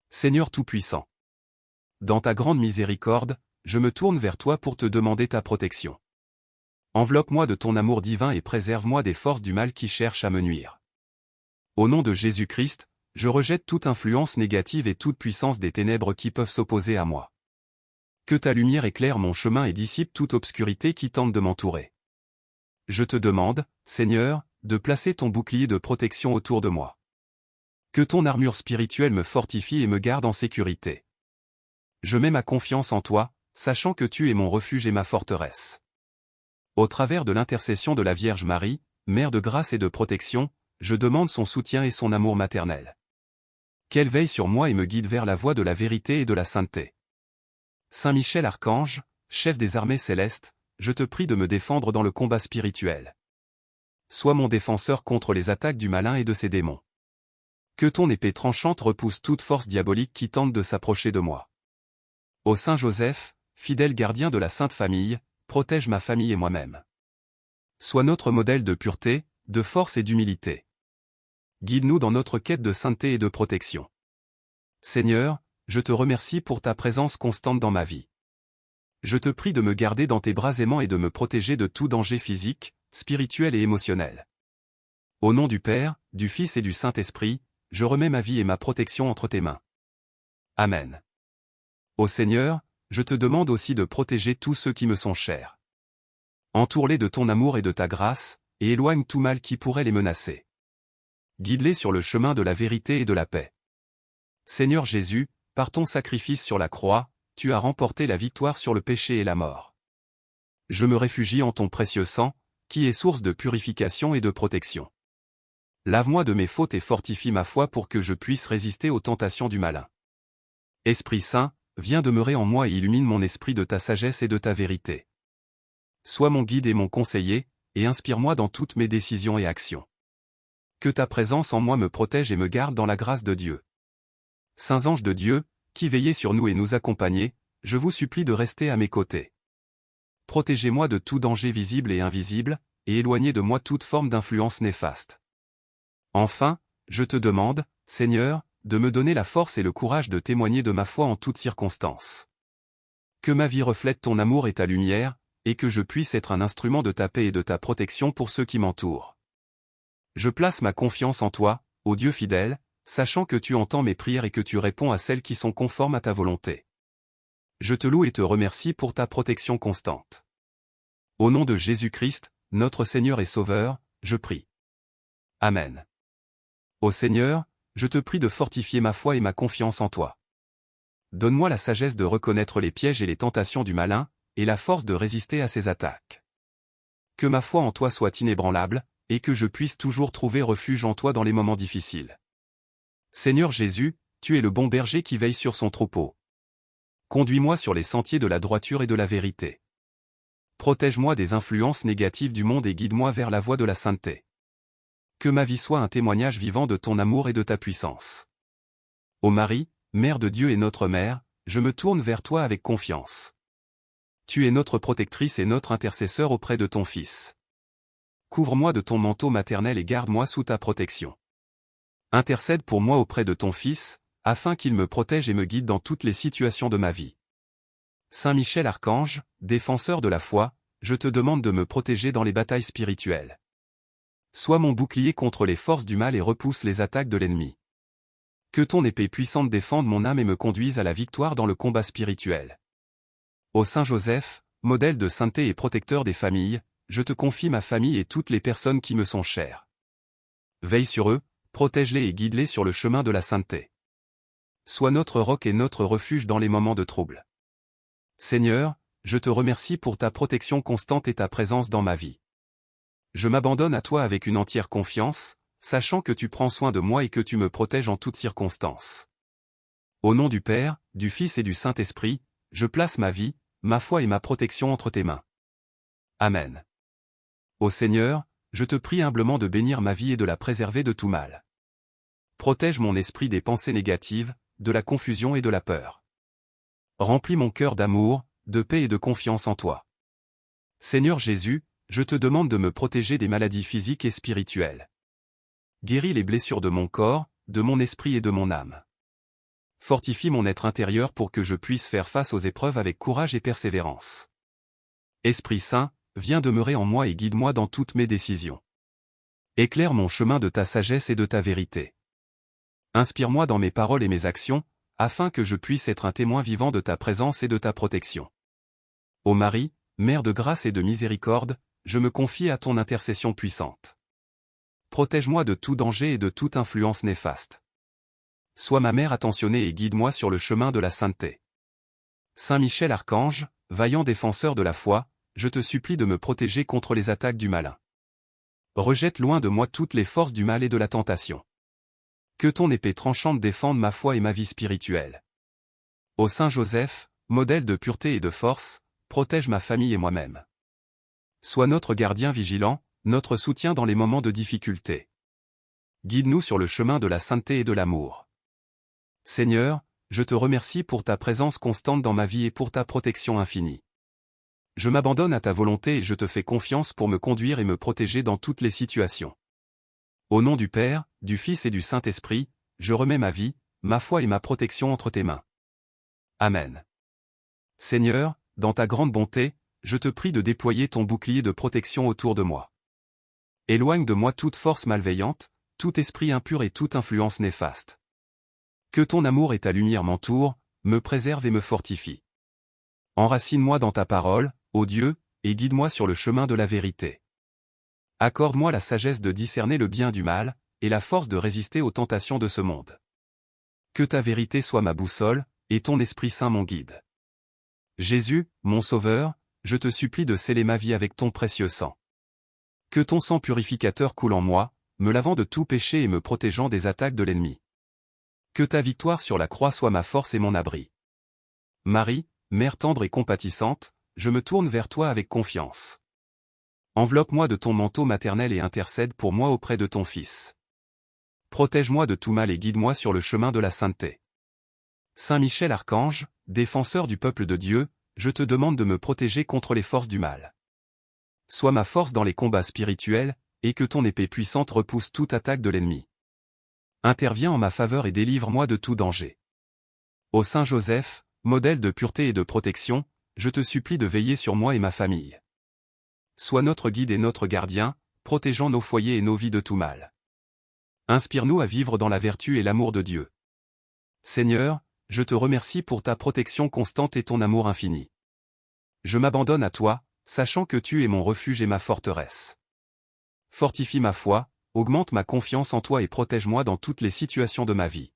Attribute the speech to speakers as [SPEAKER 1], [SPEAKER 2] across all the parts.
[SPEAKER 1] Seigneur Tout-Puissant. Dans ta grande miséricorde, je me tourne vers toi pour te demander ta protection. Enveloppe-moi de ton amour divin et préserve-moi des forces du mal qui cherchent à me nuire. Au nom de Jésus-Christ, je rejette toute influence négative et toute puissance des ténèbres qui peuvent s'opposer à moi. Que ta lumière éclaire mon chemin et dissipe toute obscurité qui tente de m'entourer. Je te demande, Seigneur, de placer ton bouclier de protection autour de moi. Que ton armure spirituelle me fortifie et me garde en sécurité. Je mets ma confiance en toi, sachant que tu es mon refuge et ma forteresse. Au travers de l'intercession de la Vierge Marie, Mère de grâce et de protection, je demande son soutien et son amour maternel. Qu'elle veille sur moi et me guide vers la voie de la vérité et de la sainteté. Saint Michel Archange, chef des armées célestes, je te prie de me défendre dans le combat spirituel. Sois mon défenseur contre les attaques du malin et de ses démons. Que ton épée tranchante repousse toute force diabolique qui tente de s'approcher de moi. Ô Saint Joseph, fidèle gardien de la Sainte Famille, protège ma famille et moi-même. Sois notre modèle de pureté, de force et d'humilité. Guide-nous dans notre quête de sainteté et de protection. Seigneur, je te remercie pour ta présence constante dans ma vie. Je te prie de me garder dans tes bras aimants et de me protéger de tout danger physique, spirituel et émotionnel. Au nom du Père, du Fils et du Saint-Esprit, je remets ma vie et ma protection entre tes mains. Amen. Ô Seigneur, je te demande aussi de protéger tous ceux qui me sont chers. Entoure-les de ton amour et de ta grâce, et éloigne tout mal qui pourrait les menacer. Guide-les sur le chemin de la vérité et de la paix. Seigneur Jésus, par ton sacrifice sur la croix, tu as remporté la victoire sur le péché et la mort. Je me réfugie en ton précieux sang, qui est source de purification et de protection. Lave-moi de mes fautes et fortifie ma foi pour que je puisse résister aux tentations du malin. Esprit Saint, viens demeurer en moi et illumine mon esprit de ta sagesse et de ta vérité. Sois mon guide et mon conseiller, et inspire-moi dans toutes mes décisions et actions. Que ta présence en moi me protège et me garde dans la grâce de Dieu. Saints anges de Dieu, qui veillez sur nous et nous accompagnez, je vous supplie de rester à mes côtés. Protégez-moi de tout danger visible et invisible, et éloignez de moi toute forme d'influence néfaste. Enfin, je te demande, Seigneur, de me donner la force et le courage de témoigner de ma foi en toutes circonstances. Que ma vie reflète ton amour et ta lumière, et que je puisse être un instrument de ta paix et de ta protection pour ceux qui m'entourent. Je place ma confiance en toi, ô Dieu fidèle, sachant que tu entends mes prières et que tu réponds à celles qui sont conformes à ta volonté. Je te loue et te remercie pour ta protection constante. Au nom de Jésus-Christ, notre Seigneur et Sauveur, je prie. Amen. Ô Seigneur, je te prie de fortifier ma foi et ma confiance en toi. Donne-moi la sagesse de reconnaître les pièges et les tentations du malin, et la force de résister à ses attaques. Que ma foi en toi soit inébranlable, et que je puisse toujours trouver refuge en toi dans les moments difficiles. Seigneur Jésus, tu es le bon berger qui veille sur son troupeau. Conduis-moi sur les sentiers de la droiture et de la vérité. Protège-moi des influences négatives du monde et guide-moi vers la voie de la sainteté. Que ma vie soit un témoignage vivant de ton amour et de ta puissance. Ô Marie, Mère de Dieu et notre Mère, je me tourne vers toi avec confiance. Tu es notre protectrice et notre intercesseur auprès de ton Fils. Couvre-moi de ton manteau maternel et garde-moi sous ta protection. Intercède pour moi auprès de ton Fils, afin qu'il me protège et me guide dans toutes les situations de ma vie. Saint Michel Archange, défenseur de la foi, je te demande de me protéger dans les batailles spirituelles. Sois mon bouclier contre les forces du mal et repousse les attaques de l'ennemi. Que ton épée puissante défende mon âme et me conduise à la victoire dans le combat spirituel. Ô Saint Joseph, modèle de sainteté et protecteur des familles, je te confie ma famille et toutes les personnes qui me sont chères. Veille sur eux, protège-les et guide-les sur le chemin de la sainteté. Sois notre roc et notre refuge dans les moments de trouble. Seigneur, je te remercie pour ta protection constante et ta présence dans ma vie. Je m'abandonne à toi avec une entière confiance, sachant que tu prends soin de moi et que tu me protèges en toutes circonstances. Au nom du Père, du Fils et du Saint-Esprit, je place ma vie, ma foi et ma protection entre tes mains. Amen. Ô Seigneur, je te prie humblement de bénir ma vie et de la préserver de tout mal. Protège mon esprit des pensées négatives, de la confusion et de la peur. Remplis mon cœur d'amour, de paix et de confiance en toi. Seigneur Jésus, je te demande de me protéger des maladies physiques et spirituelles. Guéris les blessures de mon corps, de mon esprit et de mon âme. Fortifie mon être intérieur pour que je puisse faire face aux épreuves avec courage et persévérance. Esprit Saint, viens demeurer en moi et guide-moi dans toutes mes décisions. Éclaire mon chemin de ta sagesse et de ta vérité. Inspire-moi dans mes paroles et mes actions, afin que je puisse être un témoin vivant de ta présence et de ta protection. Ô Marie, Mère de grâce et de miséricorde, je me confie à ton intercession puissante. Protège-moi de tout danger et de toute influence néfaste. Sois ma mère attentionnée et guide-moi sur le chemin de la sainteté. Saint Michel Archange, vaillant défenseur de la foi, je te supplie de me protéger contre les attaques du malin. Rejette loin de moi toutes les forces du mal et de la tentation. Que ton épée tranchante défende ma foi et ma vie spirituelle. Ô Saint Joseph, modèle de pureté et de force, protège ma famille et moi-même. Sois notre gardien vigilant, notre soutien dans les moments de difficulté. Guide-nous sur le chemin de la sainteté et de l'amour. Seigneur, je te remercie pour ta présence constante dans ma vie et pour ta protection infinie. Je m'abandonne à ta volonté et je te fais confiance pour me conduire et me protéger dans toutes les situations. Au nom du Père, du Fils et du Saint-Esprit, je remets ma vie, ma foi et ma protection entre tes mains. Amen. Seigneur, dans ta grande bonté, je te prie de déployer ton bouclier de protection autour de moi. Éloigne de moi toute force malveillante, tout esprit impur et toute influence néfaste. Que ton amour et ta lumière m'entourent, me préservent et me fortifient. Enracine-moi dans ta parole, ô Dieu, et guide-moi sur le chemin de la vérité. Accorde-moi la sagesse de discerner le bien du mal, et la force de résister aux tentations de ce monde. Que ta vérité soit ma boussole, et ton Esprit Saint mon guide. Jésus, mon Sauveur, je te supplie de sceller ma vie avec ton précieux sang. Que ton sang purificateur coule en moi, me lavant de tout péché et me protégeant des attaques de l'ennemi. Que ta victoire sur la croix soit ma force et mon abri. Marie, Mère tendre et compatissante, je me tourne vers toi avec confiance. Enveloppe-moi de ton manteau maternel et intercède pour moi auprès de ton Fils. Protège-moi de tout mal et guide-moi sur le chemin de la sainteté. Saint Michel Archange, défenseur du peuple de Dieu, je te demande de me protéger contre les forces du mal. Sois ma force dans les combats spirituels, et que ton épée puissante repousse toute attaque de l'ennemi. Interviens en ma faveur et délivre-moi de tout danger. Ô Saint Joseph, modèle de pureté et de protection, je te supplie de veiller sur moi et ma famille. Sois notre guide et notre gardien, protégeant nos foyers et nos vies de tout mal. Inspire-nous à vivre dans la vertu et l'amour de Dieu. Seigneur, je te remercie pour ta protection constante et ton amour infini. Je m'abandonne à toi, sachant que tu es mon refuge et ma forteresse. Fortifie ma foi, augmente ma confiance en toi et protège-moi dans toutes les situations de ma vie.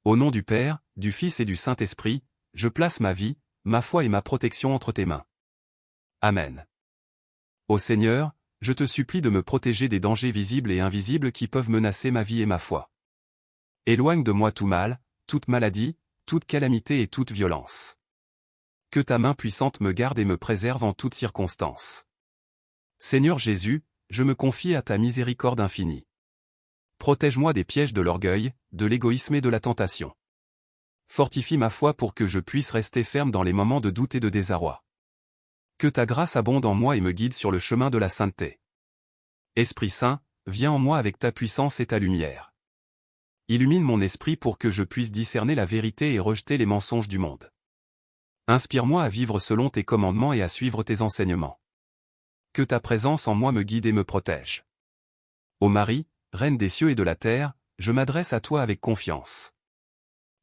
[SPEAKER 1] Au nom du Père, du Fils et du Saint-Esprit, je place ma vie, ma foi et ma protection entre tes mains. Amen. Ô Seigneur, je te supplie de me protéger des dangers visibles et invisibles qui peuvent menacer ma vie et ma foi. Éloigne de moi tout mal, toute maladie, toute calamité et toute violence. Que ta main puissante me garde et me préserve en toutes circonstances. Seigneur Jésus, je me confie à ta miséricorde infinie. Protège-moi des pièges de l'orgueil, de l'égoïsme et de la tentation. Fortifie ma foi pour que je puisse rester ferme dans les moments de doute et de désarroi. Que ta grâce abonde en moi et me guide sur le chemin de la sainteté. Esprit Saint, viens en moi avec ta puissance et ta lumière. Illumine mon esprit pour que je puisse discerner la vérité et rejeter les mensonges du monde. Inspire-moi à vivre selon tes commandements et à suivre tes enseignements. Que ta présence en moi me guide et me protège. Ô Marie, Reine des cieux et de la terre, je m'adresse à toi avec confiance.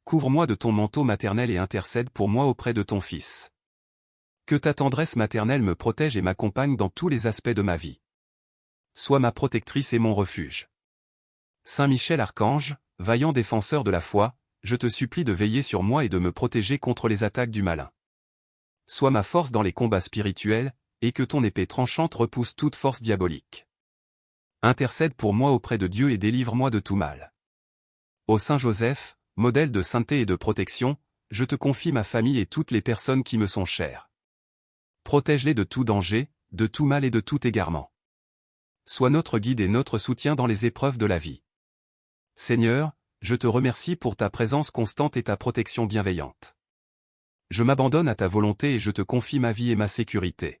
[SPEAKER 1] Couvre-moi de ton manteau maternel et intercède pour moi auprès de ton Fils. Que ta tendresse maternelle me protège et m'accompagne dans tous les aspects de ma vie. Sois ma protectrice et mon refuge. Saint Michel Archange, vaillant défenseur de la foi, je te supplie de veiller sur moi et de me protéger contre les attaques du malin. Sois ma force dans les combats spirituels, et que ton épée tranchante repousse toute force diabolique. Intercède pour moi auprès de Dieu et délivre-moi de tout mal. Ô Saint Joseph, modèle de sainteté et de protection, je te confie ma famille et toutes les personnes qui me sont chères. Protège-les de tout danger, de tout mal et de tout égarement. Sois notre guide et notre soutien dans les épreuves de la vie. Seigneur, je te remercie pour ta présence constante et ta protection bienveillante. Je m'abandonne à ta volonté et je te confie ma vie et ma sécurité.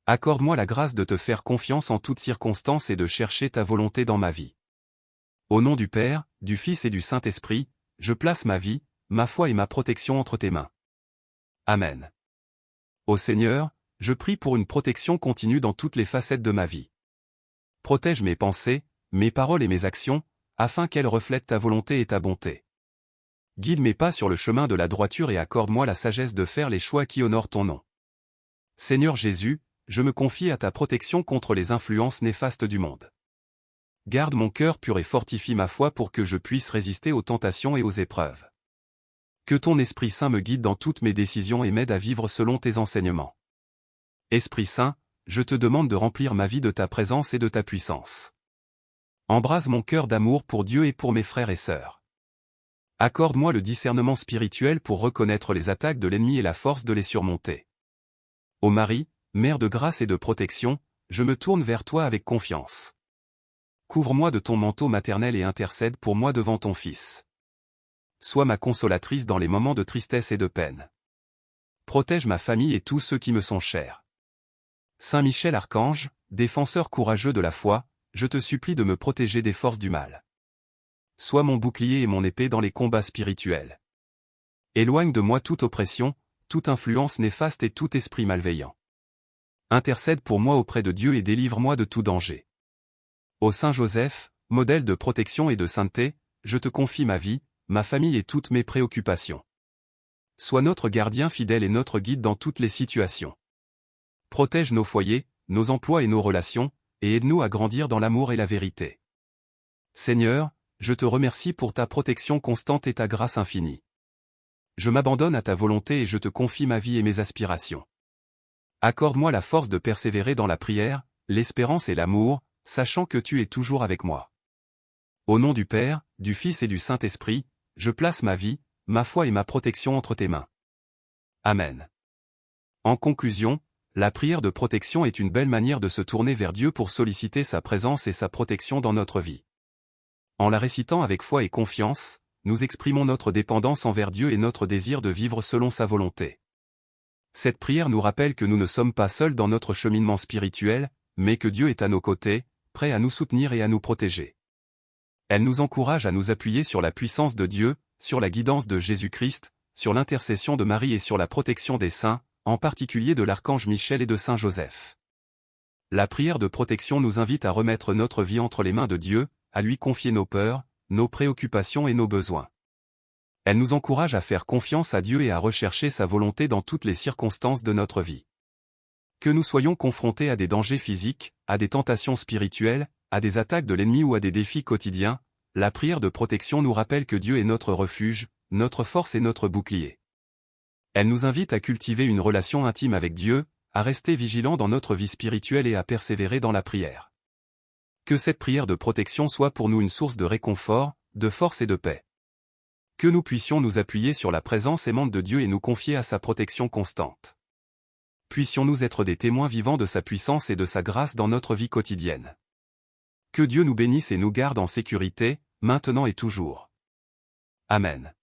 [SPEAKER 1] Accorde-moi la grâce de te faire confiance en toutes circonstances et de chercher ta volonté dans ma vie. Au nom du Père, du Fils et du Saint-Esprit, je place ma vie, ma foi et ma protection entre tes mains. Amen. Ô Seigneur, je prie pour une protection continue dans toutes les facettes de ma vie. Protège mes pensées, mes paroles et mes actions, afin qu'elles reflètent ta volonté et ta bonté. Guide mes pas sur le chemin de la droiture et accorde-moi la sagesse de faire les choix qui honorent ton nom. Seigneur Jésus, je me confie à ta protection contre les influences néfastes du monde. Garde mon cœur pur et fortifie ma foi pour que je puisse résister aux tentations et aux épreuves. Que ton Esprit Saint me guide dans toutes mes décisions et m'aide à vivre selon tes enseignements. Esprit Saint, je te demande de remplir ma vie de ta présence et de ta puissance. Embrase mon cœur d'amour pour Dieu et pour mes frères et sœurs. Accorde-moi le discernement spirituel pour reconnaître les attaques de l'ennemi et la force de les surmonter. Ô Marie, Mère de grâce et de protection, je me tourne vers toi avec confiance. Couvre-moi de ton manteau maternel et intercède pour moi devant ton Fils. Sois ma consolatrice dans les moments de tristesse et de peine. Protège ma famille et tous ceux qui me sont chers. Saint Michel Archange, défenseur courageux de la foi, je te supplie de me protéger des forces du mal. Sois mon bouclier et mon épée dans les combats spirituels. Éloigne de moi toute oppression, toute influence néfaste et tout esprit malveillant. Intercède pour moi auprès de Dieu et délivre-moi de tout danger. Ô Saint Joseph, modèle de protection et de sainteté, je te confie ma vie, ma famille et toutes mes préoccupations. Sois notre gardien fidèle et notre guide dans toutes les situations. Protège nos foyers, nos emplois et nos relations, et aide-nous à grandir dans l'amour et la vérité. Seigneur, je te remercie pour ta protection constante et ta grâce infinie. Je m'abandonne à ta volonté et je te confie ma vie et mes aspirations. Accorde-moi la force de persévérer dans la prière, l'espérance et l'amour, sachant que tu es toujours avec moi. Au nom du Père, du Fils et du Saint-Esprit, je place ma vie, ma foi et ma protection entre tes mains. Amen. En conclusion, la prière de protection est une belle manière de se tourner vers Dieu pour solliciter sa présence et sa protection dans notre vie. En la récitant avec foi et confiance, nous exprimons notre dépendance envers Dieu et notre désir de vivre selon sa volonté. Cette prière nous rappelle que nous ne sommes pas seuls dans notre cheminement spirituel, mais que Dieu est à nos côtés, prêt à nous soutenir et à nous protéger. Elle nous encourage à nous appuyer sur la puissance de Dieu, sur la guidance de Jésus-Christ, sur l'intercession de Marie et sur la protection des saints, en particulier de l'archange Michel et de Saint Joseph. La prière de protection nous invite à remettre notre vie entre les mains de Dieu, à lui confier nos peurs, nos préoccupations et nos besoins. Elle nous encourage à faire confiance à Dieu et à rechercher sa volonté dans toutes les circonstances de notre vie. Que nous soyons confrontés à des dangers physiques, à des tentations spirituelles, à des attaques de l'ennemi ou à des défis quotidiens, la prière de protection nous rappelle que Dieu est notre refuge, notre force et notre bouclier. Elle nous invite à cultiver une relation intime avec Dieu, à rester vigilants dans notre vie spirituelle et à persévérer dans la prière. Que cette prière de protection soit pour nous une source de réconfort, de force et de paix. Que nous puissions nous appuyer sur la présence aimante de Dieu et nous confier à sa protection constante. Puissions-nous être des témoins vivants de sa puissance et de sa grâce dans notre vie quotidienne. Que Dieu nous bénisse et nous garde en sécurité, maintenant et toujours. Amen.